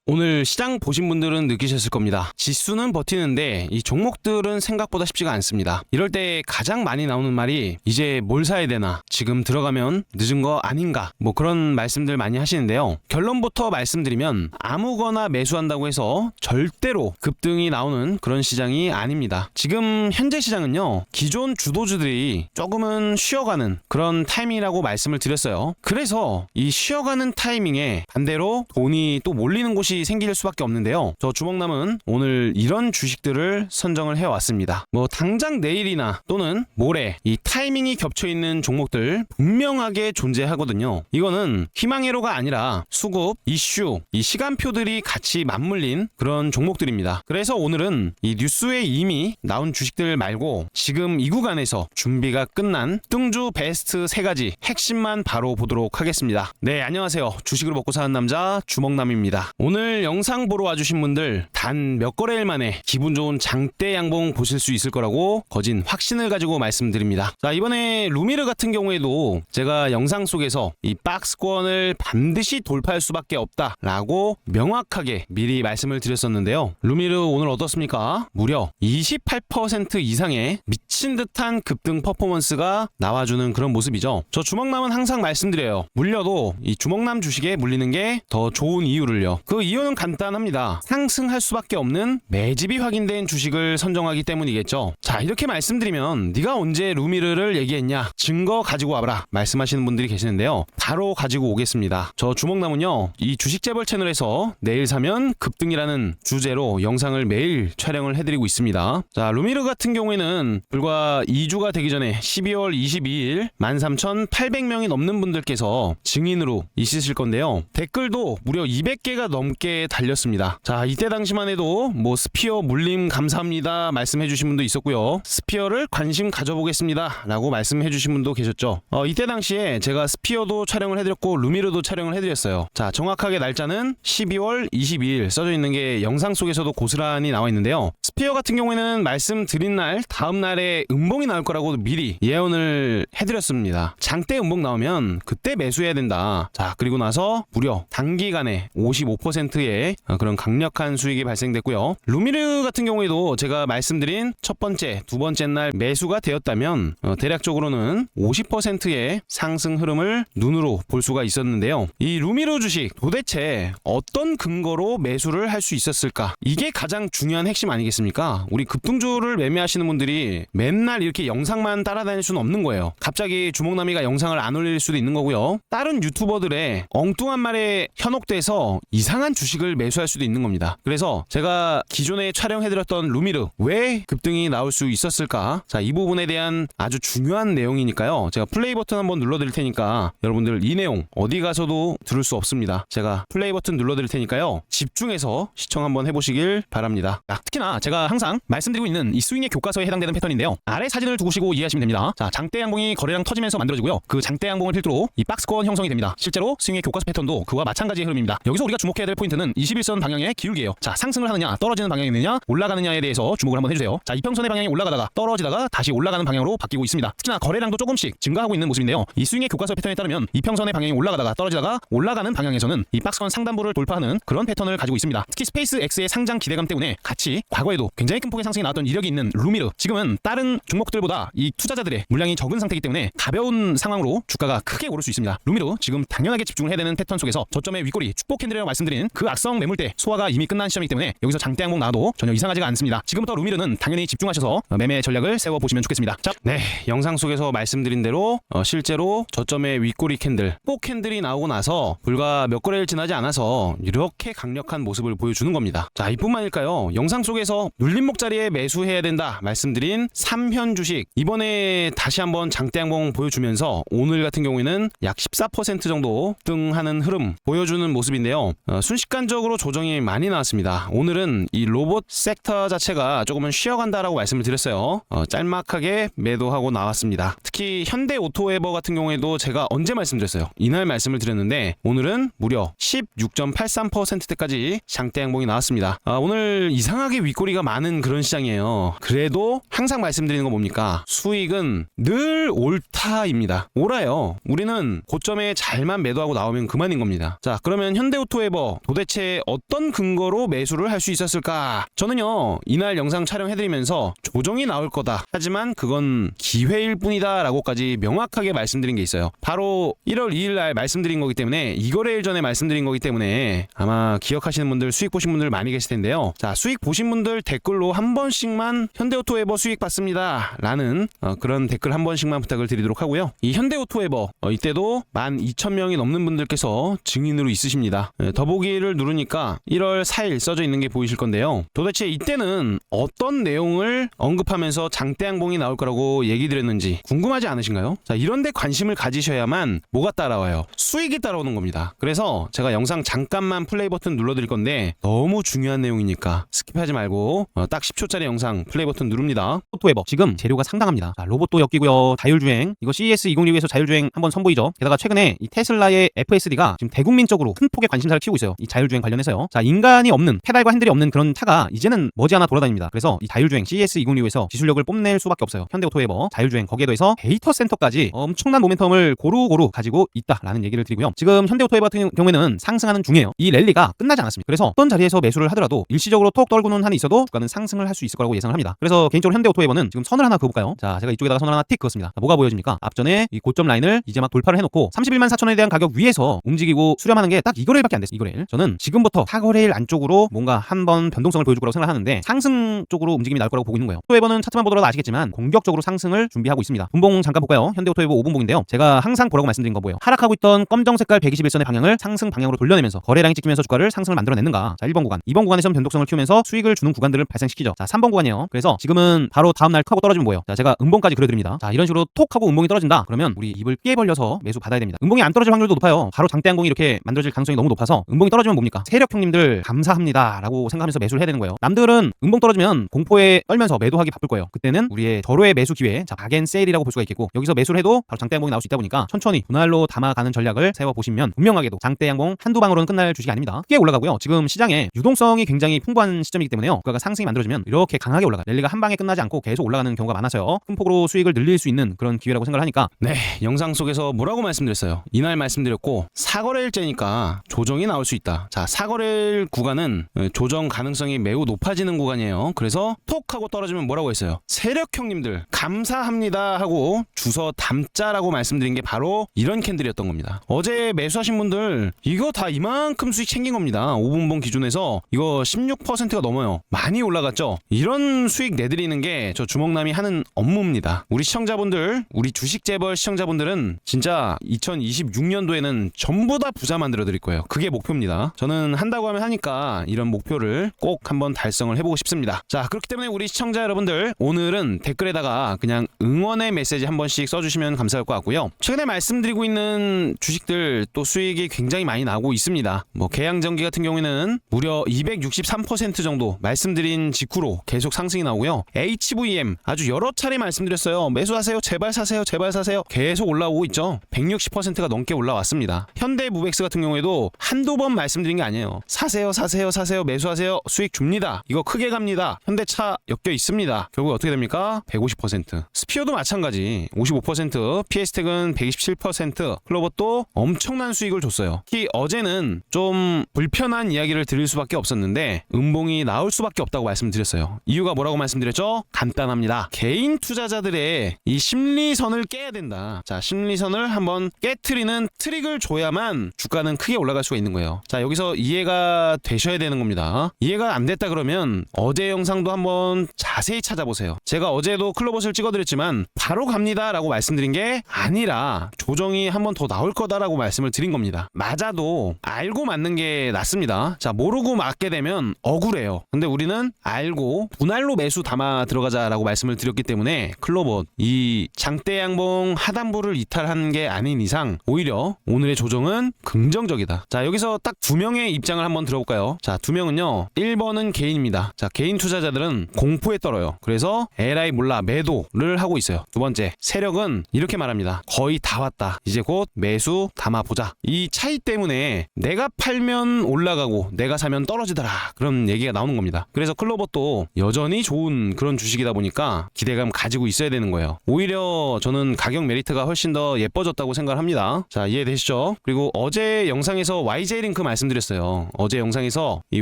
오늘 시장 보신 분들은 느끼셨을 겁니다. 지수는 버티는데 이 종목들은 생각보다 쉽지가 않습니다. 이럴 때 가장 많이 나오는 말이 이제 뭘 사야 되나, 지금 들어가면 늦은 거 아닌가, 뭐 그런 말씀들 많이 하시는데요. 결론부터 말씀드리면 아무거나 매수한다고 해서 절대로 급등이 나오는 그런 시장이 아닙니다. 지금 현재 시장은요, 기존 주도주들이 조금은 쉬어가는 그런 타이밍이라고 말씀을 드렸어요. 그래서 이 쉬어가는 타이밍에 반대로 돈이 또 몰리는 곳이 생길 수밖에 없는데요. 저 주먹남은 오늘 이런 주식들을 선정을 해왔습니다. 뭐 당장 내일이나 또는 모레 이 타이밍이 겹쳐있는 종목들 분명하게 존재하거든요. 이거는 희망회로가 아니라 수급, 이슈, 이 시간표들이 같이 맞물린 그런 종목들입니다. 그래서 오늘은 이 뉴스에 이미 나온 주식들 말고 지금 이 구간에서 준비가 끝난 뚱주 베스트 3가지 핵심만 바로 보도록 하겠습니다. 네, 안녕하세요. 주식으로 먹고 사는 남자 주먹남입니다. 오늘 영상 보러 와주신 분들 단 몇 거래일 만에 기분 좋은 장대 양봉 보실 수 있을 거라고 거진 확신을 가지고 말씀드립니다. 자, 이번에 루미르 같은 경우에도 제가 영상 속에서 이 박스권을 반드시 돌파할 수밖에 없다라고 명확하게 미리 말씀을 드렸었는데요. 루미르 오늘 어떻습니까? 무려 28% 이상의 미친 듯한 급등 퍼포먼스가 나와주는 그런 모습이죠. 저 주먹남은 항상 말씀드려요. 물려도 이 주먹남 주식에 물리는 게 더 좋은 이유를요. 그 이유는 간단합니다. 상승할 수밖에 없는 매집이 확인된 주식을 선정하기 때문이겠죠. 자, 이렇게 말씀드리면 네가 언제 루미르를 얘기했냐, 증거 가지고 와봐라 말씀하시는 분들이 계시는데요. 바로 가지고 오겠습니다. 저 주먹남은요, 이 주식재벌 채널에서 내일 사면 급등이라는 주제로 영상을 매일 촬영을 해드리고 있습니다. 자, 루미르 같은 경우에는 불과 2주가 되기 전에 12월 22일 13,800명이 넘는 분들께서 증인으로 있으실 건데요. 댓글도 무려 200개가 넘게 달렸습니다. 자, 이때 당시만 해도 뭐 스피어 물림 감사합니다 말씀해 주신 분도 있었고요. 스피어를 관심 가져보겠습니다 라고 말씀해 주신 분도 계셨죠. 이때 당시에 제가 스피어도 촬영을 해드렸고 루미르도 촬영을 해드렸어요. 자, 정확하게 날짜는 12월 22일 써져 있는 게 영상 속에서도 고스란히 나와 있는데요. 스피어 같은 경우에는 말씀드린 날 다음 날에 음봉이 나올 거라고 미리 예언을 해드렸습니다. 장대 음봉 나오면 그때 매수해야 된다. 자, 그리고 나서 무려 단기간에 55%의 그런 강력한 수익이 발생됐고요. 루미르 같은 경우에도 제가 말씀드린 첫 번째, 두 번째 날 매수가 되었다면 대략적으로는 50%의 상승 흐름을 눈으로 볼 수가 있었는데요. 이 루미르 주식 도대체 어떤 근거로 매수를 할 수 있었을까? 이게 가장 중요한 핵심 아니겠습니까? 우리 급등주를 매매하시는 분들이 맨날 이렇게 영상만 따라다닐 수는 없는 거예요. 갑자기 주먹남이가 영상을 안 올릴 수도 있는 거고요. 다른 유튜버들의 엉뚱한 말에 현혹돼서 이상한 주식을 매수할 수도 있는 겁니다. 그래서 제가 기존에 촬영해드렸던 루미르 왜 급등이 나올 수 있었을까? 자, 이 부분에 대한 아주 중요한 내용이니까요. 제가 플레이 버튼 한번 눌러드릴 테니까 여러분들 이 내용 어디 가서도 들을 수 없습니다. 제가 플레이 버튼 눌러드릴 테니까요. 집중해서 시청 한번 해보시길 바랍니다. 특히나 제가 항상 말씀드리고 있는 이 스윙의 교과서에 해당되는 패턴인데요. 아래 사진을 두시고 이해하시면 됩니다. 자, 장대 양봉이 거래량 터지면서 만들어지고요. 그 장대 양봉을 필두로 이 박스권 형성이 됩니다. 실제로 스윙의 교과서 패턴도 그와 마찬가지의 흐름입니다. 여기서 우리가 주목해야 될 포인트는 21선 방향의 기울기예요. 자, 상승을 하느냐 떨어지는 방향이 되느냐 올라가느냐에 대해서 주목을 한번 해주세요. 자, 이평선의 방향이 올라가다가 떨어지다가 다시 올라가는 방향으로 바뀌고 있습니다. 특히나 거래량도 조금씩 증가하고 있는 모습인데요. 이 스윙의 교과서 패턴에 따르면 이평선의 방향이 올라가다가 떨어지다가 올라가는 방향에서는 이 박스권 상단부를 돌파하는 그런 패턴을 가지고 있습니다. 특히 스페이스 X의 상장 기대감 때문에 같이 과거에도 굉장히 큰 폭의 상승이 나왔던 이력이 있는 루미르, 지금은 다른 종목들보다 이 투자자들의 물량이 적은 상태이기 때문에 가벼운 상황으로 주가가 크게 오를 수 있습니다. 루미르 지금 당연하게 집중을 해야 되는 패턴 속에서 저점의 윗꼬리 축복 캔들이라고 말씀드린 그 악성 매물대 소화가 이미 끝난 시점이기 때문에 여기서 장대 양봉 나와도 전혀 이상하지가 않습니다. 지금부터 루미르는 당연히 집중하셔서 매매 전략을 세워보시면 좋겠습니다. 자, 네, 영상 속에서 말씀드린 대로 실제로 저점의 윗꼬리 캔들, 축복 캔들이 나오고 나서 불과 몇 거래일 지나지 않아서 이렇게 강력한 모습을 보여주는 겁니다. 자, 이뿐만일까요? 영상 속에서 눌림목 자리에 매수해야 된다 말씀드린 3현 주식 이번에 다시 한번 장대 양봉 보여주면서 오늘 같은 경우에는 약 14% 정도 등하는 흐름 보여주는 모습인데요. 순식간적으로 조정이 많이 나왔습니다. 오늘은 이 로봇 섹터 자체가 조금은 쉬어간다라고 말씀을 드렸어요. 짤막하게 매도하고 나왔습니다. 특히 현대오토웨버 같은 경우에도 제가 언제 말씀드렸어요? 이날 말씀을 드렸는데 오늘은 무려 16.83%대까지 장대 양봉이 나왔습니다. 오늘 이상하게 윗꼬리가 많은 그런 시장이에요. 그래도 항상 말씀드리는 건 뭡니까? 수익은 늘 옳다입니다. 옳아요. 우리는 고점에 잘만 매도하고 나오면 그만인 겁니다. 자, 그러면 현대오토웨버 도대체 도대체 어떤 근거로 매수를 할 수 있었을까? 저는요, 이날 영상 촬영해드리면서 조정이 나올 거다. 하지만 그건 기회일 뿐이다 라고까지 명확하게 말씀드린 게 있어요. 바로 1월 2일 날 말씀드린 거기 때문에, 이거래일 전에 말씀드린 거기 때문에 아마 기억하시는 분들, 수익 보신 분들 많이 계실 텐데요. 자, 수익 보신 분들 댓글로 한 번씩만 현대오토에버 수익 봤습니다 라는 그런 댓글 한 번씩만 부탁을 드리도록 하고요. 이 현대오토에버 이때도 12,000명이 넘는 분들께서 증인으로 있으십니다. 더보기를 누르니까 1월 4일 써져 있는 게 보이실 건데요. 도대체 이때는 어떤 내용을 언급하면서 장대양봉이 나올 거라고 얘기 드렸는지 궁금하지 않으신가요? 자, 이런데 관심을 가지셔야만 뭐가 따라와요? 수익이 따라오는 겁니다. 그래서 제가 영상 잠깐만 플레이 버튼 눌러드릴 건데, 너무 중요한 내용이니까 스킵하지 말고 딱 10초짜리 영상 플레이 버튼 누릅니다. 오토웨버 지금 재료가 상당합니다. 자, 로봇도 엮이고요. 자율주행, 이거 CES 2065에서 자율주행 한번 선보이죠. 게다가 최근에 이 테슬라의 FSD가 지금 대국민적으로 큰 폭의 관심사를 키우고 있어요. 이 자율주행 관련해서요. 자, 인간이 없는, 페달과 핸들이 없는 그런 차가 이제는 머지않아 돌아다닙니다. 그래서 이 자율주행 CES 2065에서 기술력을 뽐낼 수밖에 없어요. 현대오토웨버 자율주행, 거기에 더해서 데이터 센터까지 엄청난 모멘텀을 고루고루 가지고 있다라는 얘기를 드리고요. 지금 현대오토웨버 같은 경우에는 상승하는 중이에요. 이 랠리가 끝나지 않았습니다. 그래서 어떤 자리에서 매수를 하더라도 일시적으로 톡 떨구는 한이 있어도 주가는 상승을 할 수 있을 거라고 예상을 합니다. 그래서 개인적으로 현대오토웨버는 지금 선을 하나 그어볼까요? 자, 제가 이쪽에다가 선을 하나 틱 그었습니다. 자, 뭐가 보여집니까? 앞전에 이 고점 라인을 이제 막 돌파를 해놓고 31만 4천원에 대한 가격 위에서 움직이고 수렴하는 게 딱 이거래일밖에 안 됐어요. 이거래일. 저는 지금부터 사거래일 안쪽으로 뭔가 한번 변동성을 보여줄 거라고 생각하는데, 상승 쪽으로 움직임이 나올 거라고 보고 있는 거예요. 오토웨버는 차트만 보더라도 아시겠지만 공격적으로 상승을 준비하고 있습니다. 분봉 잠깐 볼까요? 현대오토웨버 5분봉인데요. 제가 항상 보라고 말씀드린 거 뭐예요? 하락하고 있던 검정 색깔 121선의 방향을 상승 방향으로 돌려내면서 거래량이 찍히면서 주가를 상승을 만들어냈는가? 자, 1번 구간, 2번 구간에서 변동성을 키우면서 수익을 주는 구간들을 발생시키죠. 자, 3번 구간이에요. 그래서 지금은 바로 다음날 하고 떨어지면 뭐예요? 자, 제가 음봉까지 그려드립니다. 자, 이런 식으로 톡 하고 음봉이 떨어진다. 그러면 우리 입을 깨 벌려서 매수 받아야 됩니다. 음봉이 안 떨어질 확률도 높아요. 바로 장대양봉이 이렇게 만들어질 가능성이 너무 높아서, 음봉이 떨어지면 뭡니까? 세력 형님들 감사합니다 라고 생각하면서 매수를 해야 되는 거예요. 남들은 음봉 떨어지면 공포에 떨면서 매도하기 바쁠 거예요. 그때는 우리의 절호의 매수 기회, 자, 박앤세일이라고 볼 수가 있겠고, 여기서 매수를 해도 바로 장대양봉이 나올 수 있다 보니까 천천히 분할로 담아가는 전략을 세워보시면 분명하게도 장대양봉 한두 방으로는 끝날 주식이 아닙니다. 크게 올라가고요. 지금 시장에 유동성이 굉장히 풍부한 시점이기 때문에요. 주가가 상승이 만들어지면 이렇게 강하게 올라가요. 랠리가 한 방에 끝나지 않고 계속 올라가는 경우가 많아서요. 큰 폭으로 수익을 늘릴 수 있는 그런 기회라고 생각을 하니까. 네, 영상 속에서 뭐라고 말씀드렸어요? 이날 말씀드렸고, 사거래일째니까 조정이 나올 수 있다. 자, 사거래일 구간은 조정 가능성이 매우 높아지는 구간이에요. 그래서 톡 하고 떨어지면 뭐라고 했어요? 세력 형님들 감사합니다 하고 주서 담자라고 말씀드린 게 바로 이런 캔들이었던 겁니다. 어제 매수하신 분들 이거 다 이만큼 수익 챙긴 겁니다. 5분봉 기준에서 이거 16%가 넘어요. 많이 올라갔죠? 이런 수익 내드리는 게 저 주먹남이 하는 업무입니다. 우리 시청자분들, 우리 주식 재벌 시청자분들은 진짜 2026년도에는 전부 다 부자 만들어 드릴 거예요. 그게 목표입니다. 저는 한다고 하면 하니까 이런 목표를 꼭 한번 달성을 해보고 싶습니다. 자, 그렇기 때문에 우리 시청자 여러분들, 오늘은 댓글에다가 그냥 응원의 메시지 한 번씩 써주시면 감사할 것 같고요. 최근에 말씀드리고 있는 주식들 또 수익이 굉장히 많이 나오고 있습니다. 뭐 계양전기 같은 경우에는 무려 263% 정도 말씀드린 직후로 계속 상승이 나오고요. HVM 아주 여러 차례 말씀드렸어요. 매수하세요, 제발 사세요, 제발 사세요. 계속 올라오고 있죠. 160%가 넘게 올라왔습니다. 현대무벡스 같은 경우에도 한두 번 말씀드린 게 아니에요. 사세요, 사세요, 사세요, 매수하세요, 수익 줍니다. 이거 크게 갑니다. 현대차 엮여 있습니다. 결국 어떻게 됩니까? 150%. 스피어도 마찬가지 55%, PS텍은 127%, 클로버도 엄청난 수익을 줬어요. 특히 어제는 좀 불편한 이야기를 드릴 수밖에 없었는데 음봉이 나올 수밖에 없다고 말씀드렸어요. 이유가 뭐라고 말씀드렸죠? 간단합니다. 개인 투자자들의 이 심리선을 깨야 된다. 자, 심리선을 한번 깨트리는 트릭을 줘야만 주가는 크게 올라갈 수가 있는 거예요. 자, 여기서 이해가 되셔야 되는 겁니다. 이해가 안 됐다 그러면 어제 영상도 한번 자세히 찾아보세요. 제가 어제도 클로버스를 찍어드렸지만 바로 갑니다 라고 말씀드린 게 아니라 조정이 한번 더 나올 거다라고 말씀을 드린 겁니다. 맞아도 알고 맞는 게 낫습니다. 자, 모르고 맞게 되면 억울해요. 근데 우리는 알고 분할로 매수 담아 들어가자라고 말씀을 드렸기 때문에 클로버 이 장대양봉 하단부를 이탈하는 게 아닌 이상 오히려 오늘의 조정은 긍정적이다. 자, 여기서 딱 두 명의 입장을 한번 들어볼까요? 자, 두 명은요, 1번은 개인입니다. 자, 개인 투자자들은 공포에 떨어요. 그래서 에라이 몰라 매도를 하고 있어요. 두 번째, 세력은 이렇게 말합니다. 거의 다 왔다. 이제 곧 매수 담아보자. 이 차이 때문에 내가 팔면 올라가고 내가 사면 떨어지더라. 그런 얘기가 나오는 겁니다. 그래서 클로버도 여전히 좋은 그런 주식이다 보니까 기대감 가지고 있어야 되는 거예요. 오히려 저는 가격 메리트가 훨씬 더 예뻐졌다고 생각을 합니다. 자, 이해되시죠? 그리고 어제 영상에서 YJ링크 말씀드렸죠. 말씀드렸어요. 어제 영상에서 이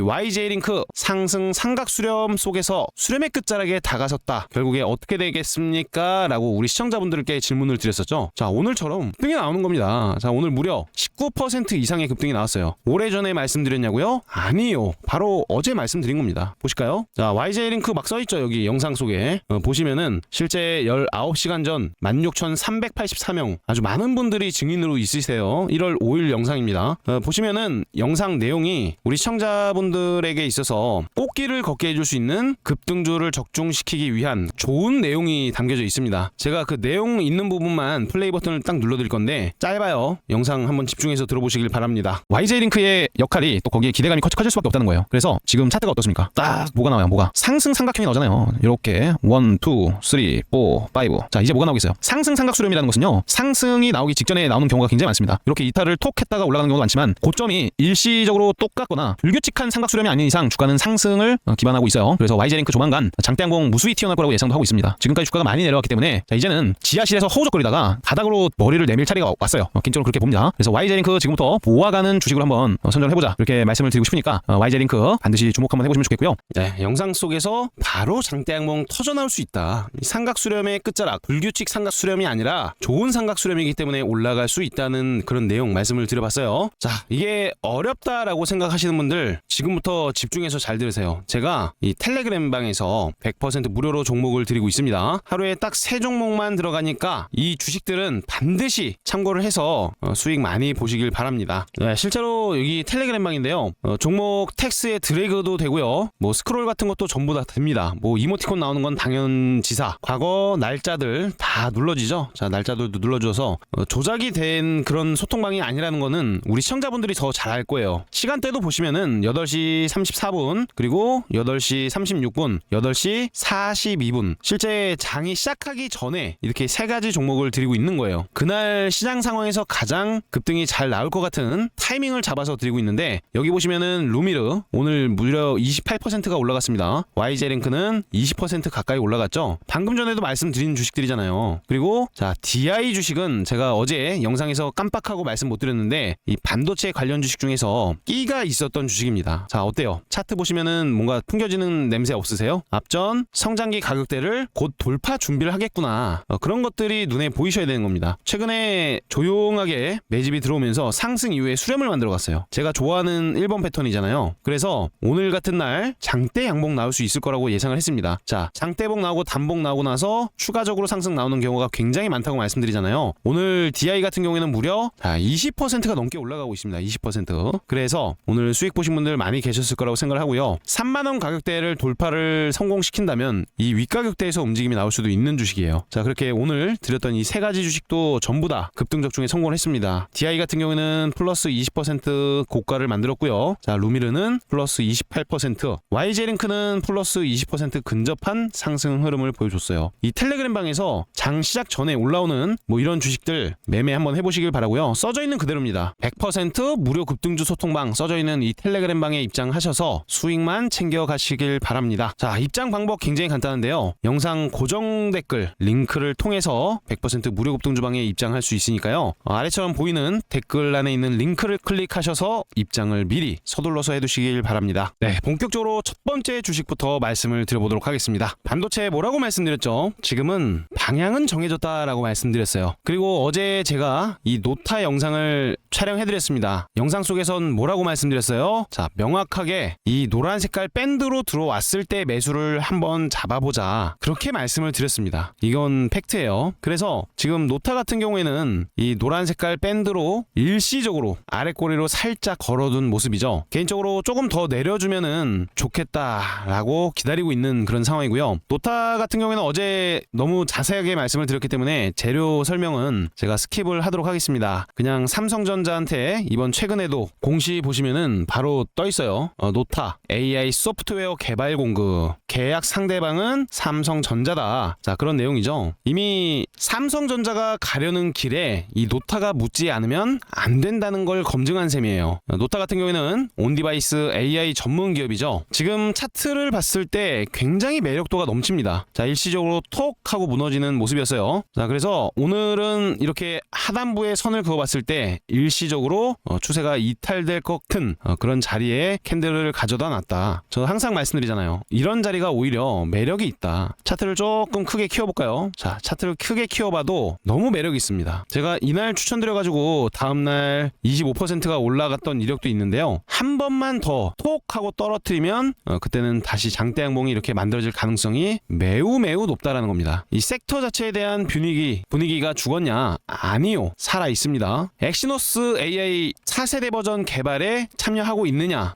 YJ링크 상승 삼각 수렴 속에서 수렴의 끝자락에 다가섰다. 결국에 어떻게 되겠습니까? 라고 우리 시청자분들께 질문을 드렸었죠. 자, 오늘처럼 급등이 나오는 겁니다. 자, 오늘 무려 19% 이상의 급등이 나왔어요. 오래전에 말씀드렸냐고요? 아니요. 바로 어제 말씀드린 겁니다. 보실까요? 자, YJ링크 막 써있죠. 여기 영상 속에. 보시면은 실제 19시간 전 16,384명 아주 많은 분들이 증인으로 있으세요. 1월 5일 영상입니다. 보시면은 영상 내용이 우리 시청자분들에게 있어서 꽃길을 걷게 해줄 수 있는 급등주를 적중시키기 위한 좋은 내용이 담겨져 있습니다. 제가 그 내용 있는 부분만 플레이 버튼을 딱 눌러드릴 건데 짧아요. 영상 한번 집중해서 들어보시길 바랍니다. YJ링크의 역할이 또 거기에 기대감이 커질 수밖에 없다는 거예요. 그래서 지금 차트가 어떻습니까? 딱 뭐가 나와요? 뭐가? 상승 삼각형이 나오잖아요. 이렇게 1, 2, 3, 4, 5. 자, 이제 뭐가 나오겠어요? 상승 삼각 수렴이라는 것은요. 상승이 나오기 직전에 나오는 경우가 굉장히 많습니다. 이렇게 이탈을 톡 했다가 올라가는 경우도 많지만 고점이 일시적으로 똑같거나 불규칙한 삼각 수렴이 아닌 이상 주가는 상승을 기반하고 있어요. 그래서 YJ링크 조만간 장대항공 무수히 튀어나올 거라고 예상도 하고 있습니다. 지금까지 주가가 많이 내려왔기 때문에 자, 이제는 지하실에서 허우적거리다가 바닥으로 머리를 내밀 차례가 왔어요. 개인적으로 그렇게 봅니다. 그래서 YJ링크 지금부터 모아가는 주식으로 한번 선정해보자 이렇게 말씀을 드리고 싶으니까 YJ링크 반드시 주목 한번 해보시면 좋겠고요. 네, 영상 속에서 바로 장대항공 터져나올 수 있다. 삼각 수렴의 끝자락 불규칙 삼각 수렴이 아니라 좋은 삼각 수렴이기 때문에 올라갈 수 있다는 그런 내용 말씀을 드려봤어요. 자, 이게 어렵다라고 생각하시는 분들 지금부터 집중해서 잘 들으세요. 제가 이 텔레그램 방에서 100% 무료로 종목을 드리고 있습니다. 하루에 딱 3종목만 들어가니까 이 주식들은 반드시 참고를 해서 수익 많이 보시길 바랍니다. 네, 실제로 여기 텔레그램 방인데요. 종목 텍스에 드래그도 되고요. 뭐 스크롤 같은 것도 전부 다 됩니다. 뭐 이모티콘 나오는 건 당연지사. 과거 날짜들 다 눌러지죠. 자, 날짜들도 눌러줘서 조작이 된 그런 소통방이 아니라는 거는 우리 시청자분들이 더 잘 알 거예요. 시간대도 보시면은 8시 34분 그리고 8시 36분 8시 42분 실제 장이 시작하기 전에 이렇게 세 가지 종목을 드리고 있는 거예요. 그날 시장 상황에서 가장 급등이 잘 나올 것 같은 타이밍을 잡아서 드리고 있는데 여기 보시면은 루미르 오늘 무려 28%가 올라갔습니다. YJ링크는 20% 가까이 올라갔죠. 방금 전에도 말씀드린 주식들이잖아요. 그리고 자, DI 주식은 제가 어제 영상에서 깜빡하고 말씀 못 드렸는데 이 반도체 관련 주식 중에서 끼가 있었던 주식입니다. 자, 어때요? 차트 보시면은 뭔가 풍겨지는 냄새 없으세요? 앞전 성장기 가격대를 곧 돌파 준비를 하겠구나. 그런 것들이 눈에 보이셔야 되는 겁니다. 최근에 조용하게 매집이 들어오면서 상승 이후에 수렴을 만들어 갔어요. 제가 좋아하는 1번 패턴이잖아요. 그래서 오늘 같은 날 장대 양봉 나올 수 있을 거라고 예상을 했습니다. 자, 장대봉 나오고 단봉 나오고 나서 추가적으로 상승 나오는 경우가 굉장히 많다고 말씀드리잖아요. 오늘 DI 같은 경우에는 무려 20%가 넘게 올라가고 있습니다. 20%. 그래서 오늘 수익 보신 분들 많이 계셨을 거라고 생각을 하고요. 3만원 가격대를 돌파를 성공시킨다면 이 윗가격대에서 움직임이 나올 수도 있는 주식이에요. 자, 그렇게 오늘 드렸던 이 세 가지 주식도 전부 다 급등 적중에 성공을 했습니다. DI 같은 경우에는 플러스 20% 고가를 만들었고요. 자, 루미르는 플러스 28%, YJ링크는 플러스 20% 근접한 상승 흐름을 보여줬어요. 이 텔레그램 방에서 장 시작 전에 올라오는 뭐 이런 주식들 매매 한번 해보시길 바라고요. 써져 있는 그대로입니다. 100% 무료 급등주 소통방 써져 있는 이 텔레그램 방에 입장하셔서 수익만 챙겨가시길 바랍니다. 자, 입장 방법 굉장히 간단한데요. 영상 고정 댓글 링크를 통해서 100% 무료 급등주방에 입장할 수 있으니까요. 아래처럼 보이는 댓글란에 있는 링크를 클릭하셔서 입장을 미리 서둘러서 해두시길 바랍니다. 네, 본격적으로 첫 번째 주식부터 말씀을 드려보도록 하겠습니다. 반도체 뭐라고 말씀드렸죠? 지금은 방향은 정해졌다라고 말씀드렸어요. 그리고 어제 제가 이 노타 영상을 촬영해드렸습니다. 영상 속에선 뭐라고 말씀드렸어요? 자, 명확하게 이 노란 색깔 밴드로 들어왔을 때 매수를 한번 잡아보자. 그렇게 말씀을 드렸습니다. 이건 팩트예요. 그래서 지금 노타 같은 경우에는 이 노란 색깔 밴드로 일시적으로 아랫꼬리로 살짝 걸어둔 모습이죠. 개인적으로 조금 더 내려주면은 좋겠다라고 기다리고 있는 그런 상황이고요. 노타 같은 경우에는 어제 너무 자세하게 말씀을 드렸기 때문에 재료 설명은 제가 스킵을 하도록 하겠습니다. 그냥 삼성전자한테 이번 최근에도 공시 보시면은 바로 떠 있어요. 노타 AI 소프트웨어 개발 공급 계약 상대방은 삼성전자다. 자, 그런 내용이죠. 이미 삼성전자가 가려는 길에 이 노타가 묻지 않으면 안 된다는 걸 검증한 셈이에요. 노타 같은 경우에는 온디바이스 AI 전문 기업이죠. 지금 차트를 봤을 때 굉장히 매력도가 넘칩니다. 자, 일시적으로 톡 하고 무너지는 모습이었어요. 자, 그래서 오늘은 이렇게 하단부에 선을 그어봤을 때 일시적으로 추세가 이탈 이탈될 것 같은 그런 자리에 캔들을 가져다 놨다. 저는 항상 말씀드리잖아요. 이런 자리가 오히려 매력이 있다. 차트를 조금 크게 키워볼까요? 자, 차트를 크게 키워봐도 너무 매력이 있습니다. 제가 이날 추천드려가지고 다음날 25%가 올라갔던 이력도 있는데요. 한 번만 더 톡 하고 떨어뜨리면 그때는 다시 장대 양봉이 이렇게 만들어질 가능성이 매우 높다라는 겁니다. 이 섹터 자체에 대한 분위기가 죽었냐? 아니요. 살아 있습니다. 엑시노스 AI 4세대 버전 개발에 참여하고 있느냐?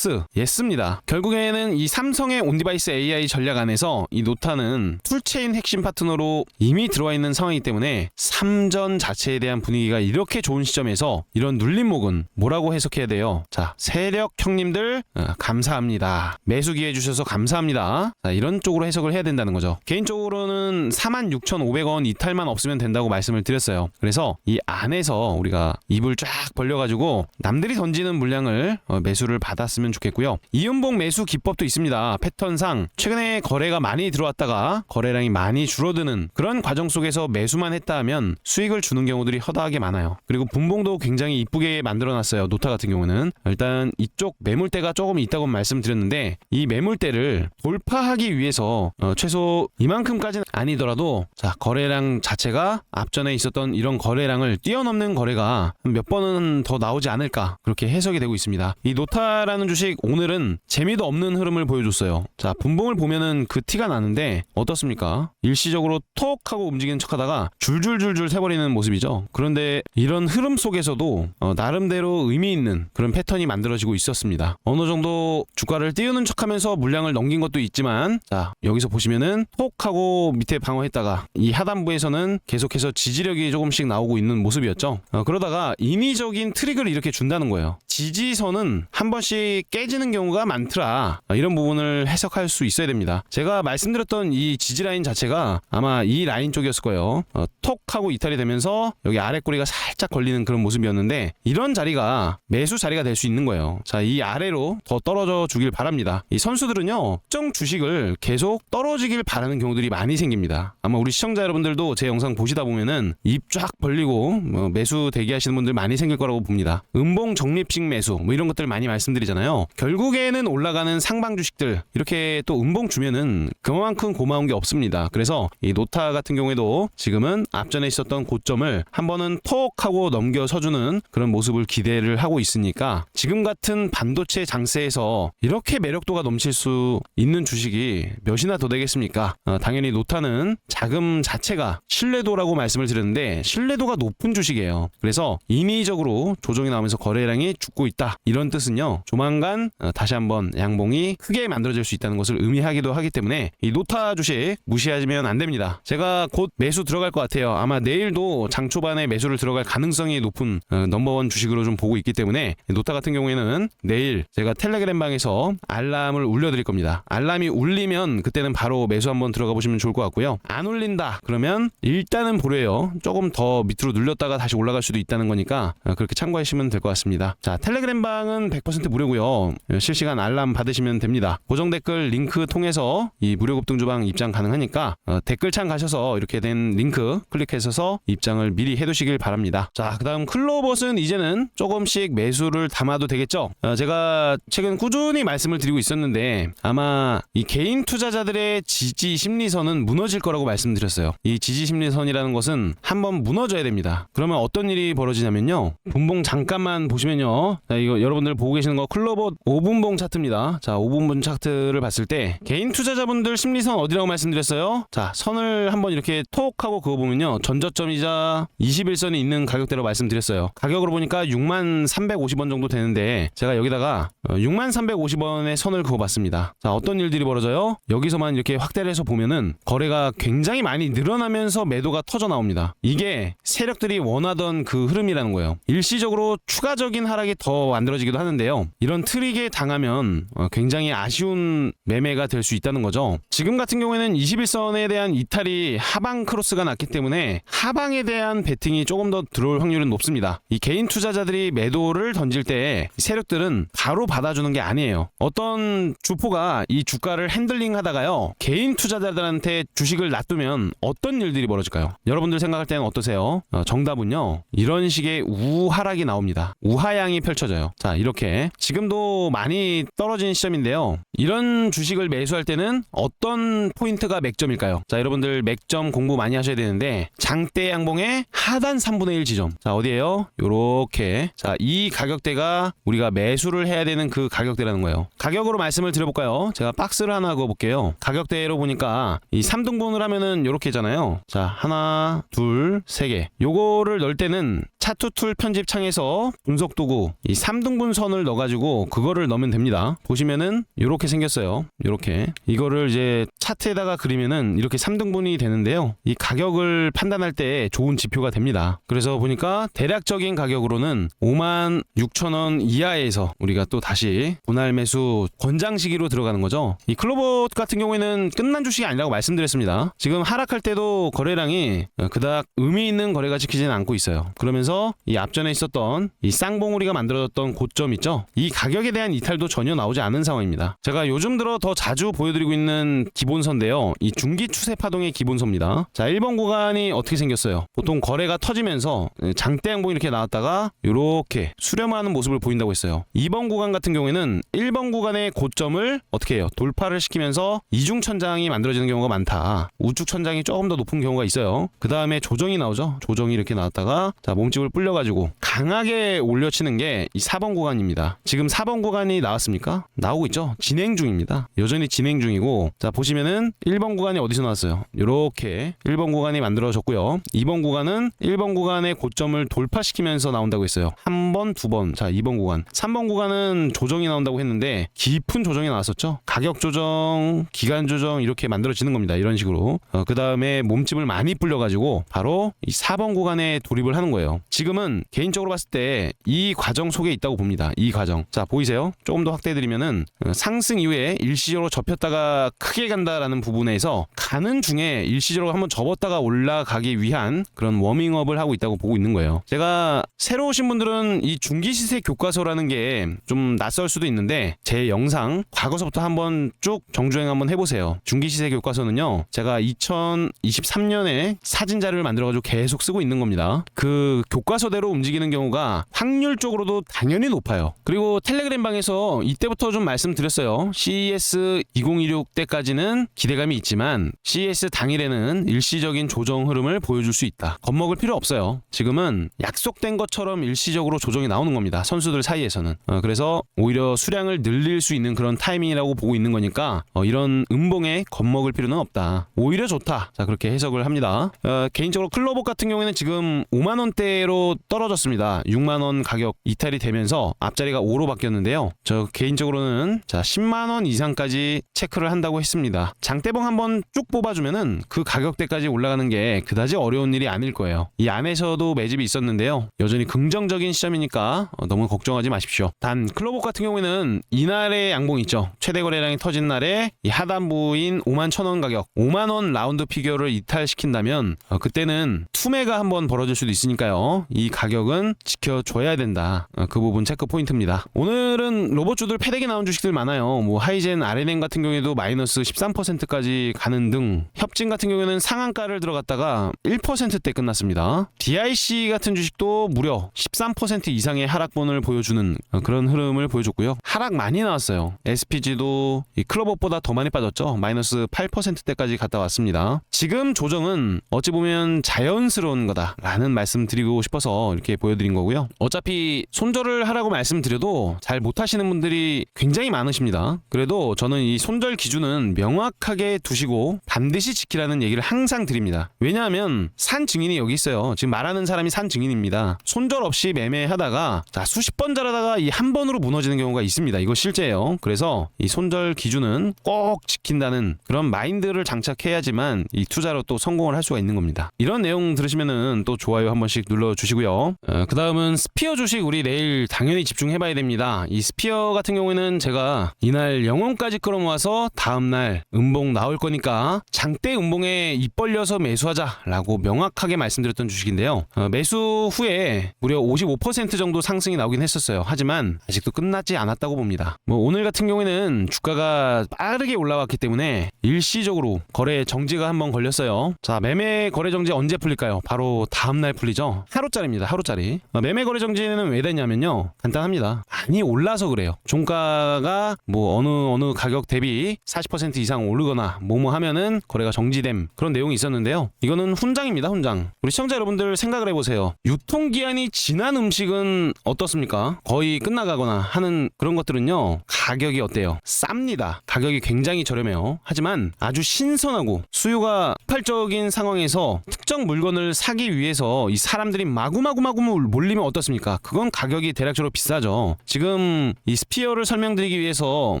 예스입니다. 결국에는 이 삼성의 온디바이스 AI 전략 안에서 이 노타는 툴체인 핵심 파트너로 이미 들어와 있는 상황이기 때문에 삼전 자체에 대한 분위기가 이렇게 좋은 시점에서 이런 눌림목은 뭐라고 해석해야 돼요? 자, 세력 형님들 감사합니다. 매수 기회 주셔서 감사합니다. 자, 이런 쪽으로 해석을 해야 된다는 거죠. 개인적으로는 46,500원 이탈만 없으면 된다고 말씀을 드렸어요. 그래서 이 안에서 우리가 입을 쫙 벌려가지고 남들이 던지는 물량을 매수를 받았으면 좋겠고요. 이연봉 매수 기법도 있습니다. 패턴상 최근에 거래가 많이 들어왔다가 거래량이 많이 줄어드는 그런 과정 속에서 매수만 했다 하면 수익을 주는 경우들이 허다하게 많아요. 그리고 분봉도 굉장히 이쁘게 만들어놨어요. 노타 같은 경우는 일단 이쪽 매물대가 조금 있다고 말씀드렸는데 이 매물대를 돌파하기 위해서 최소 이만큼까지는 아니더라도 자, 거래량 자체가 앞전에 있었던 이런 거래량을 뛰어넘는 거래가 몇 번은 더 나오지 않을까 그렇게 해석이 되고 있습니다. 이 노타라는 주식 오늘은 재미도 없는 흐름을 보여줬어요. 자, 분봉을 보면은 그 티가 나는데 어떻습니까? 일시적으로 톡 하고 움직이는 척하다가 줄줄줄줄 새버리는 모습이죠. 그런데 이런 흐름 속에서도 나름대로 의미 있는 그런 패턴이 만들어지고 있었습니다. 어느 정도 주가를 띄우는 척하면서 물량을 넘긴 것도 있지만 자, 여기서 보시면은 톡 하고 밑에 방어했다가 이 하단부에서는 계속해서 지지력이 조금씩 나오고 있는 모습이었죠. 그러다가 인위적인 트릭을 이렇게 준다는 거예요. 지지선은 한 번씩 깨지는 경우가 많더라. 이런 부분을 해석할 수 있어야 됩니다. 제가 말씀드렸던 이 지지 라인 자체가 아마 이 라인 쪽이었을 거예요. 톡 하고 이탈이 되면서 여기 아래 꼬리가 살짝 걸리는 그런 모습이었는데 이런 자리가 매수 자리가 될 수 있는 거예요. 자, 이 아래로 더 떨어져 주길 바랍니다. 이 선수들은요, 특정 주식을 계속 떨어지길 바라는 경우들이 많이 생깁니다. 아마 우리 시청자 여러분들도 제 영상 보시다 보면은 입 쫙 벌리고 매수 대기하시는 분들 많이 생길 거라고 봅니다. 음봉 적립식 매수 뭐 이런 것들 많이 말씀드리잖아요. 결국에는 올라가는 상방 주식들 이렇게 또 음봉 주면은 그만큼 고마운 게 없습니다. 그래서 이 노타 같은 경우에도 지금은 앞전에 있었던 고점을 한 번은 톡 하고 넘겨서주는 그런 모습을 기대를 하고 있으니까 지금 같은 반도체 장세에서 이렇게 매력도가 넘칠 수 있는 주식이 몇이나 더 되겠습니까? 당연히 노타는 자금 자체가 신뢰도라고 말씀을 드렸는데 신뢰도가 높은 주식이에요. 그래서 인위적으로 조정이 나오면서 거래량이 죽고 있다. 이런 뜻은요, 조만간 다시 한번 양봉이 크게 만들어질 수 있다는 것을 의미하기도 하기 때문에 이 노타 주식 무시하시면 안 됩니다. 제가 곧 매수 들어갈 것 같아요. 아마 내일도 장 초반에 매수를 들어갈 가능성이 높은 넘버원 주식으로 좀 보고 있기 때문에 노타 같은 경우에는 내일 제가 텔레그램 방에서 알람을 울려드릴 겁니다. 알람이 울리면 그때는 바로 매수 한번 들어가 보시면 좋을 것 같고요. 안 울린다 그러면 일단은 보래요. 조금 더 밑으로 눌렸다가 다시 올라갈 수도 있다는 거니까 그렇게 참고하시면 될 것 같습니다. 자, 텔레그램 방은 100% 무료고요. 실시간 알람 받으시면 됩니다. 고정 댓글 링크 통해서 이 무료 급등주방 입장 가능하니까 댓글창 가셔서 이렇게 된 링크 클릭해서 입장을 미리 해두시길 바랍니다. 자, 그 다음 클로버스는 이제는 조금씩 매수를 담아도 되겠죠. 제가 최근 꾸준히 말씀을 드리고 있었는데 아마 이 개인 투자자들의 지지 심리선은 무너질 거라고 말씀드렸어요. 이 지지 심리선이라는 것은 한번 무너져야 됩니다. 그러면 어떤 일이 벌어지냐면요, 분봉 잠깐만 보시면요, 자, 이거 여러분들 보고 계시는 거 클로버 5분봉 차트입니다. 자, 5분봉 차트를 봤을 때 개인 투자자분들 심리선 어디라고 말씀드렸어요? 자, 선을 한번 이렇게 톡 하고 그거 보면요, 전저점이자 21선이 있는 가격대로 말씀드렸어요. 가격으로 보니까 63,350원 정도 되는데 제가 여기다가 63,350원의 선을 그어봤습니다. 자, 어떤 일들이 벌어져요? 여기서만 이렇게 확대를 해서 보면은 거래가 굉장히 많이 늘어나면서 매도가 터져 나옵니다. 이게 세력들이 원하던 그 흐름이라는 거예요. 일시적으로 추가적인 하락이 더 만들어지기도 하는데요, 이런 트릭에 당하면 굉장히 아쉬운 매매가 될 수 있다는 거죠. 지금 같은 경우에는 21선에 대한 이탈이 하방 크로스가 났기 때문에 하방에 대한 베팅이 조금 더 들어올 확률은 높습니다. 이 개인 투자자들이 매도를 던질 때 세력들은 바로 받아주는 게 아니에요. 어떤 주포가 이 주가를 핸들링 하다가요, 개인 투자자들한테 주식을 놔두면 어떤 일들이 벌어질까요? 여러분들 생각할 때는 어떠세요? 정답은요, 이런 식의 우하락이 나옵니다. 우하향이 펼쳐져요. 자, 이렇게 지금도 많이 떨어진 시점인데요. 이런 주식을 매수할 때는 어떤 포인트가 맥점일까요? 자, 여러분들 맥점 공부 많이 하셔야 되는데 장대 양봉의 하단 3분의 1 지점. 자, 어디예요? 요렇게. 자, 이 가격대가 우리가 매수를 해야 되는 그 가격대라는 거예요. 가격으로 말씀을 드려볼까요? 제가 박스를 하나 그어볼게요. 가격대로 보니까 이 3등분을 하면은 요렇게잖아요. 자, 하나, 둘, 세 개. 요거를 넣을 때는 차트 툴 편집 창에서 분석 도구 이 3등분 선을 넣어가지고 그거를 넣으면 됩니다. 보시면은 이렇게 생겼어요. 이렇게 이거를 이제 차트에다가 그리면은 이렇게 3등분이 되는데요. 이 가격을 판단할 때 좋은 지표가 됩니다. 그래서 보니까 대략적인 가격으로는 56,000원 이하에서 우리가 또 다시 분할 매수 권장 시기로 들어가는 거죠. 이 클로봇 같은 경우에는 끝난 주식이 아니라고 말씀드렸습니다. 지금 하락할 때도 거래량이 그닥 의미 있는 거래가 지키지는 않고 있어요. 그러면서 이 앞전에 있었던 이 쌍봉우리가 만들어졌던 고점 있죠? 이 가격에 대한 이탈도 전혀 나오지 않은 상황입니다. 제가 요즘 들어 더 자주 보여드리고 있는 기본선인데요. 이 중기 추세 파동의 기본선입니다. 자, 1번 구간이 어떻게 생겼어요? 보통 거래가 터지면서 장대 양봉이 이렇게 나왔다가 이렇게 수렴하는 모습을 보인다고 했어요. 2번 구간 같은 경우에는 1번 구간의 고점을 어떻게 해요? 돌파를 시키면서 이중천장이 만들어지는 경우가 많다. 우측 천장이 조금 더 높은 경우가 있어요. 그 다음에 조정이 나오죠. 조정이 이렇게 나왔다가 자, 몸집을 불려가지고 강하게 올려치는 게 이 4번 구간입니다. 지금 4번 구간이 나왔습니까? 나오고 있죠. 진행 중입니다. 여전히 진행 중이고 자, 보시면은 1번 구간이 어디서 나왔어요? 이렇게 1번 구간이 만들어졌고요. 2번 구간은 1번 구간의 고점을 돌파시키면서 나온다고 했어요. 한 번, 두 번. 자, 2번 구간. 3번 구간은 조정이 나온다고 했는데 깊은 조정이 나왔었죠. 가격 조정, 기간 조정 이렇게 만들어지는 겁니다. 이런 식으로. 그 다음에 몸집을 많이 불려가지고 바로 이 4번 구간에 돌입을 하는 거예요. 지금은 개인적으로 봤을 때 이 과정 속에 있다고 봅니다. 이 과정. 자, 보이세요? 조금 더 확대해드리면은 상승 이후에 일시적으로 접혔다가 크게 간다라는 부분에서 가는 중에 일시적으로 한번 접었다가 올라가기 위한 그런 워밍업을 하고 있다고 보고 있는 거예요. 제가 새로 오신 분들은 이 중기시세 교과서라는 게 좀 낯설 수도 있는데 제 영상 과거서부터 한번 쭉 정주행 한번 해보세요. 중기시세 교과서는요, 제가 2023년에 사진 자료를 만들어가지고 계속 쓰고 있는 겁니다. 그 교과서대로 움직이는 경우가 확률적으로도 당연히 높아요. 그리고 텔레그램 방에서 이때부터 좀 말씀드렸어요. CES 2026 때까지는 기대감이 있지만 CES 당일에는 일시적인 조정 흐름을 보여줄 수 있다. 겁먹을 필요 없어요. 지금은 약속된 것처럼 일시적으로 조정이 나오는 겁니다. 선수들 사이에서는. 그래서 오히려 수량을 늘릴 수 있는 그런 타이밍이라고 보고 있는 거니까 이런 음봉에 겁먹을 필요는 없다. 오히려 좋다. 자, 그렇게 해석을 합니다. 개인적으로 클로봇 같은 경우에는 지금 5만원대로 떨어졌습니다. 6만원 가격 이탈이 되면서 앞자리가 5로 바뀌었는데요. 저 개인적으로는 자, 10만원 이상까지 체크를 한다고 했습니다. 장대봉 한번 쭉 뽑아주면은 그 가격대까지 올라가는 게 그다지 어려운 일이 아닐 거예요. 이 안에서도 매집이 있었는데요. 여전히 긍정적인 시점이니까 너무 걱정하지 마십시오. 단 클로봇 같은 경우에는 이날의 양봉 있죠. 최대 거래량이 터진 날에 이 하단부인 51,000원 가격 5만원 라운드 피겨를 이탈시킨다면 그때는 투매가 한번 벌어질 수도 있으니까요. 이 가격은 지켜줘야 된다. 그 부분 체크 포인트입니다. 오늘은 로봇주들 패대기 나온 주식들 많아요. 뭐 하이젠, RNM 같은 경우에도 마이너스 13%까지 가는 등 협진 같은 경우에는 상한가를 들어갔다가 1%대 끝났습니다. DIC 같은 주식도 무려 13% 이상의 하락분을 보여주는 그런 흐름을 보여줬고요. 하락 많이 나왔어요. SPG도 이 클로봇보다 더 많이 빠졌죠. 마이너스 8%대까지 갔다 왔습니다. 지금 조정은 어찌 보면 자연스러운 거다라는 말씀 드리고 싶어서 이렇게 보여드린 거고요. 어차피 손절을 하라고 말씀드려도 잘 못하시는 분들이 굉장히 많으십니다. 그래도 저는 이 손절 기준은 명확하게 두시고 반드시 지키라는 얘기를 항상 드립니다. 왜냐하면 산 증인이 여기 있어요. 지금 말하는 사람이 산 증인입니다. 손절 없이 매매하다가 자, 수십 번 잘하다가 이 한 번으로 무너지는 경우가 있습니다. 이거 실제예요. 그래서 이 손절 기준은 꼭 지킨다는 그런 마인드를 장착해야지만 이 투자로 또 성공을 할 수가 있는 겁니다. 이런 내용 들으시면은 또 좋아요 한 번씩 눌러주시고요. 그 다음은 스피어 주식 우리 내일 당연히 집중해봐야 됩니다. 이 스피어 같은 경우에는 제가 이날 영혼까지 끌어모아서 다음날 음봉 나올 거니까 장대 음봉에 입 벌려서 매수하자라고 명확하게 말씀드렸던 주식인데요. 매수 후에 무려 55% 정도 상승이 나오긴 했었어요. 하지만 아직도 끝나지 않았다고 봅니다. 뭐 오늘 같은 경우에는 주가가 빠르게 올라왔기 때문에 일시적으로 거래 정지가 한번 걸렸어요. 자, 매매 거래 정지 언제 풀릴까요? 바로 다음날 풀리죠. 하루짜리입니다. 하루짜리. 매매 거래 정지 정지는 왜 됐냐면요. 간단합니다. 많이 올라서 그래요. 종가가 뭐 어느 가격 대비 40% 이상 오르거나 뭐뭐 하면은 거래가 정지됨 그런 내용이 있었는데요. 이거는 훈장입니다. 훈장. 우리 시청자 여러분들 생각을 해보세요. 유통기한이 지난 음식은 어떻습니까? 거의 끝나가거나 하는 그런 것들은요. 가격이 어때요? 쌉니다. 가격이 굉장히 저렴해요. 하지만 아주 신선하고 수요가 폭발적인 상황에서 특정 물건을 사기 위해서 이 사람들이 마구마구 몰리면 어떻습니까? 그건 가격이 대략적으로 비싸죠. 지금 이 스피어를 설명드리기 위해서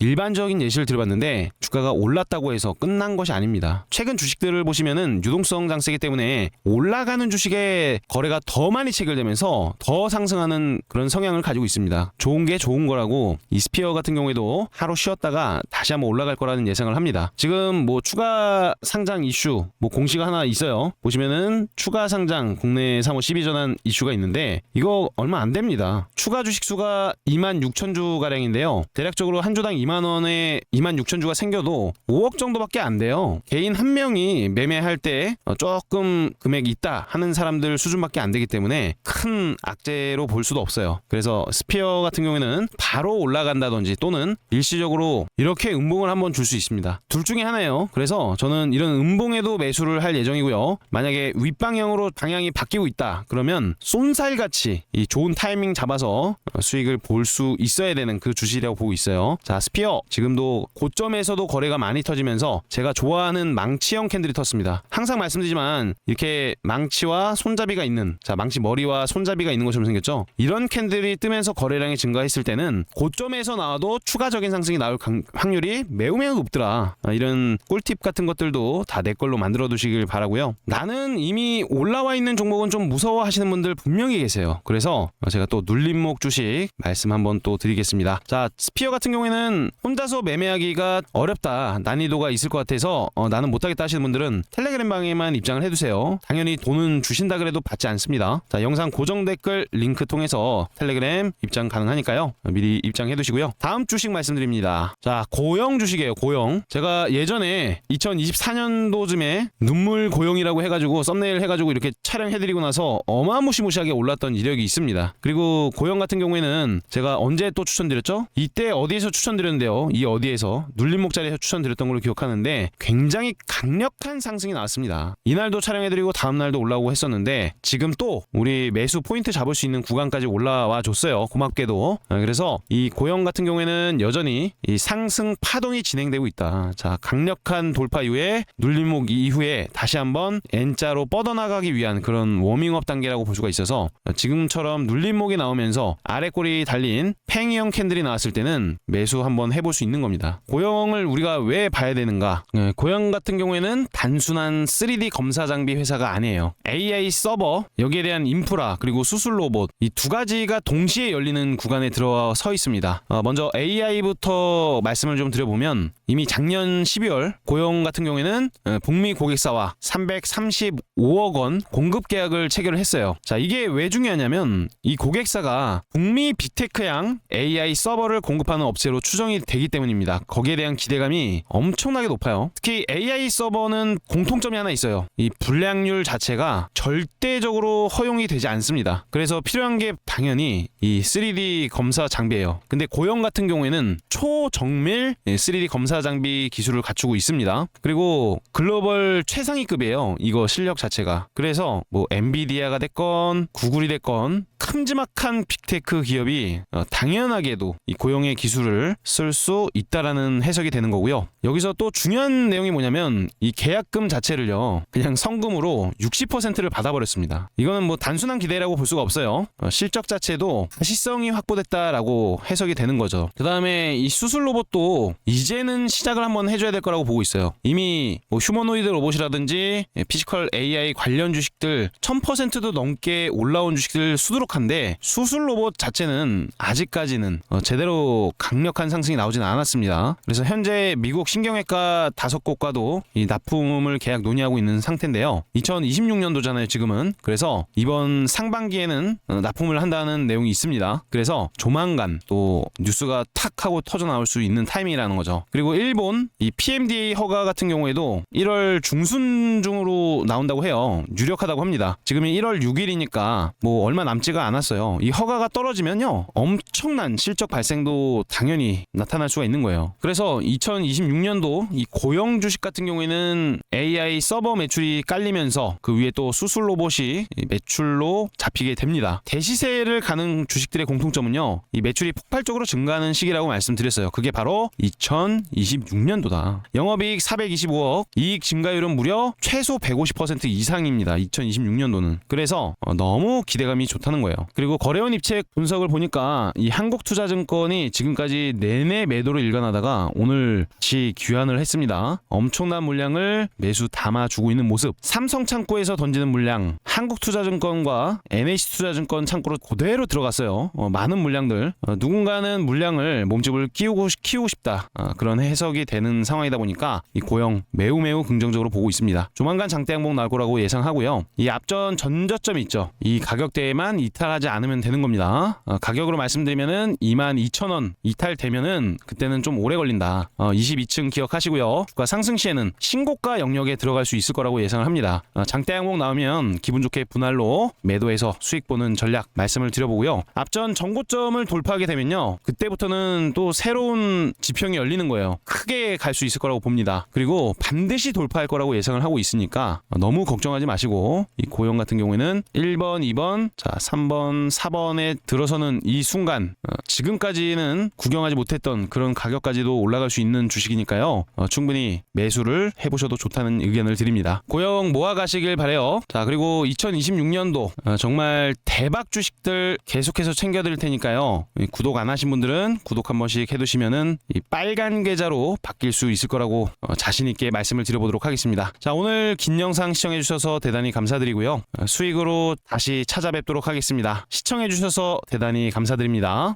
일반적인 예시를 드려봤는데 주가가 올랐다고 해서 끝난 것이 아닙니다. 최근 주식들을 보시면은 유동성 장세기 때문에 올라가는 주식의 거래가 더 많이 체결되면서 더 상승하는 그런 성향을 가지고 있습니다. 좋은 게 좋은 거라고 이 스피어 같은 경우에도 하루 쉬었다가 다시 한번 올라갈 거라는 예상을 합니다. 지금 뭐 추가 상장 이슈 뭐 공시가 하나 있어요. 보시면은 추가 상장 국내 상호 12전환 이슈가 있는데 이거 얼마 안 됩니다. 추가 주식 수가 26,000주 가량인데요. 대략적으로 한 주당 2만 원에 26,000주가 생겨도 5억 정도밖에 안 돼요. 개인 한 명이 매매할 때 조금 금액이 있다 하는 사람들 수준밖에 안 되기 때문에 큰 악재로 볼 수도 없어요. 그래서 스피어 같은 경우에는 바로 올라간다든지 또는 일시적으로 이렇게 음봉을 한번 줄 수 있습니다. 둘 중에 하나예요. 그래서 저는 이런 음봉에도 매수를 할 예정이고요. 만약에 윗방향으로 방향이 바뀌고 있다 그러면 쏜살같이 이 좋은 타이밍 잡아서 수익을 볼 수 있어야 되는 그 주식이라고 보고 있어요. 자, 스피어 지금도 고점에서도 거래가 많이 터지면서 제가 좋아하는 망치형 캔들이 텄습니다. 항상 말씀드리지만 이렇게 망치와 손잡이가 있는, 자, 망치 머리와 손잡이가 있는 것처럼 생겼죠. 이런 캔들이 뜨면서 거래량이 증가했을 때는 고점에서 나와도 추가적인 상승이 나올 확률이 매우 높더라. 이런 꿀팁 같은 것들도 다 내 걸로 만들어 두시길 바라고요. 나는 이미 올라와 있는 종목은 좀 무서워 하시는 분들 분명히 계세요. 그래서 제가 또 눌림목 주식 말씀 한번 또 드리겠습니다. 자, 스피어 같은 경우에는 혼자서 매매하기가 어렵다, 난이도가 있을 것 같아서 나는 못하겠다 하시는 분들은 텔레그램 방에만 입장을 해두세요. 당연히 돈은 주신다 그래도 받지 않습니다. 자, 영상 고정 댓글 링크 통해서 텔레그램 입장 가능하니까요. 미리 입장해 두시고요. 다음 주식 말씀드립니다. 자, 고영 주식이에요. 고영. 제가 예전에 2024년도쯤에 눈물 고영이라고 해가지고 썸네일 해가지고 이렇게 촬영해드리고 나서 어마무시무시하게 올랐던 이력이 있습니다. 그리고 고영 같은 경우에는 제가 언제 또 추천드렸죠? 이때 어디에서 추천드렸는데요. 이 어디에서 눌림목 자리에서 추천드렸던 걸로 기억하는데 굉장히 강력한 상승이 나왔습니다. 이날도 촬영해드리고 다음날도 올라오고 했었는데 지금 또 우리 매수 포인트 잡을 수 있는 구간까지 올라와 줬어요. 고맙게도. 그래서 이 고영 같은 경우에는 여전히 이 상승 파동이 진행되고 있다. 자, 강력한 돌파 이후에 눌림목 이후에 다시 한번 N자로 뻗어나가기 위한 그런 워밍업 단계라고 볼 수가 있어서 지금처럼 눌림목이 나오면서 아래 꼬리 달린 팽이형 캔들이 나왔을 때는 매수 한번 해볼 수 있는 겁니다. 고영을 우리가 왜 봐야 되는가? 고영 같은 경우에는 단순한 3D 검사 장비 회사가 아니에요. AI 서버, 여기에 대한 인프라, 그리고 수술 로봇, 이 두 가지가 동시에 열리는 구간에 들어서 있습니다. 먼저 AI부터 말씀을 좀 드려보면 이미 작년 12월 고영 같은 경우에는 북미 고객사와 335억 원 공급 계약을 체결을 했어요. 자, 이게 왜 중요하냐면 이 고객사가 북미 빅테크향 AI 서버를 공급하는 업체로 추정이 되기 때문입니다. 거기에 대한 기대감이 엄청나게 높아요. 특히 AI 서버는 공통점이 하나 있어요. 이 불량률 자체가 절대적으로 허용이 되지 않습니다. 그래서 필요한 게 당연히 이 3D 검사 장비예요. 근데 고영 같은 경우에는 초정밀 3D 검사 장비 기술을 갖추고 있습니다. 그리고 글로벌 최상위급이에요. 이거 실력 자체가. 그래서 뭐 엔비디아가 됐건 구글이 됐건 큼지막한 빅테크 기업이 당연하게도 이 고영의 기술을 쓸 수 있다라는 해석이 되는 거고요. 여기서 또 중요한 내용이 뭐냐면 이 계약금 자체를요 그냥 성금으로 60%를 받아버렸습니다. 이거는 뭐 단순한 기대라고 볼 수가 없어요. 실적 자체도 가시성이 확보됐다라고 해석이 되는 거죠. 그 다음에 이 수술 로봇도 이제는 시작을 한번 해줘야 될 거라고 보고 있어요. 이미 뭐 휴머노이드 로봇이라든지 피지컬 AI 관련 주식들 1000%도 넘게 올라온 주식들 수두룩한데 수술 로봇 자체는 아직까지는 제대로 강력한 상승이 나오진 않았습니다. 그래서 현재 미국 신경외과 5곳과도 이 납품을 계약 논의하고 있는 상태인데요. 2026년도잖아요 지금은. 그래서 이번 상반기에는 납품을 한다는 내용이 있습니다. 그래서 조만간 또 뉴스가 탁 하고 터져 나올 수 있는 타이밍이라는 거죠. 그리고 일본 이 PMDA 허가 같은 경우에도 1월 중순 중으로 나온다고 해요. 유력하다고 합니다. 지금이 1월 6일이니까 뭐 얼마 남지가 떨어지지가 않았어요. 이 허가가 떨어지면요, 엄청난 실적 발생도 당연히 나타날 수가 있는 거예요. 그래서 2026년도 이 고용 주식 같은 경우에는 AI 서버 매출이 깔리면서 그 위에 또 수술 로봇이 매출로 잡히게 됩니다. 대시세를 가는 주식들의 공통점은요, 이 매출이 폭발적으로 증가하는 시기라고 말씀드렸어요. 그게 바로 2026년도다. 영업이익 425억, 이익 증가율은 무려 최소 150% 이상입니다. 2026년도는. 그래서 너무 기대감이 좋다는 거예요. 그리고 거래원 입체 분석을 보니까 이 한국투자증권이 지금까지 내내 매도를 일관하다가 오늘 다시 귀환을 했습니다. 엄청난 물량을 매수 담아주고 있는 모습. 삼성 창고에서 던지는 물량, 한국투자증권과 NH투자증권 창고로 그대로 들어갔어요. 많은 물량들. 누군가는 물량을 몸집을 키우고 싶다. 그런 해석이 되는 상황이다 보니까 이 고영 매우 긍정적으로 보고 있습니다. 조만간 장대 항목 나올 거라고 예상하고요. 이 앞전 전저점이 있죠. 이 가격대에만 이탈하지 않으면 되는 겁니다. 가격으로 말씀드리면은 22,000원 이탈되면은 그때는 좀 오래 걸린다. 22층 기억하시고요. 주가 상승 시에는 신고가 영역에 들어갈 수 있을 거라고 예상을 합니다. 장대 항목 나오면 기분 좋게 분할로 매도해서 수익 보는 전략 말씀을 드려보고요. 앞전 정고점을 돌파하게 되면요, 그때부터는 또 새로운 지평이 열리는 거예요. 크게 갈 수 있을 거라고 봅니다. 그리고 반드시 돌파할 거라고 예상을 하고 있으니까 너무 걱정하지 마시고, 이 고용 같은 경우에는 1번, 2번, 자 3번, 4번에 들어서는 이 순간 지금까지는 구경하지 못했던 그런 가격까지도 올라갈 수 있는 주식이니까요. 충분히 매수를 해보셔도 좋다는 의견을 드립니다. 고용 모아가시길 바래요. 자, 그리고 2026년도 정말 대박 주식들 계속해서 챙겨드릴 테니까요. 구독 안 하신 분들은 구독 한 번씩 해두시면은 이 빨간 계좌로 바뀔 수 있을 거라고 자신 있게 말씀을 드려보도록 하겠습니다. 자, 오늘 긴 영상 시청해주셔서 대단히 감사드리고요. 수익으로 다시 찾아뵙도록 하겠습니다. 시청해주셔서 대단히 감사드립니다.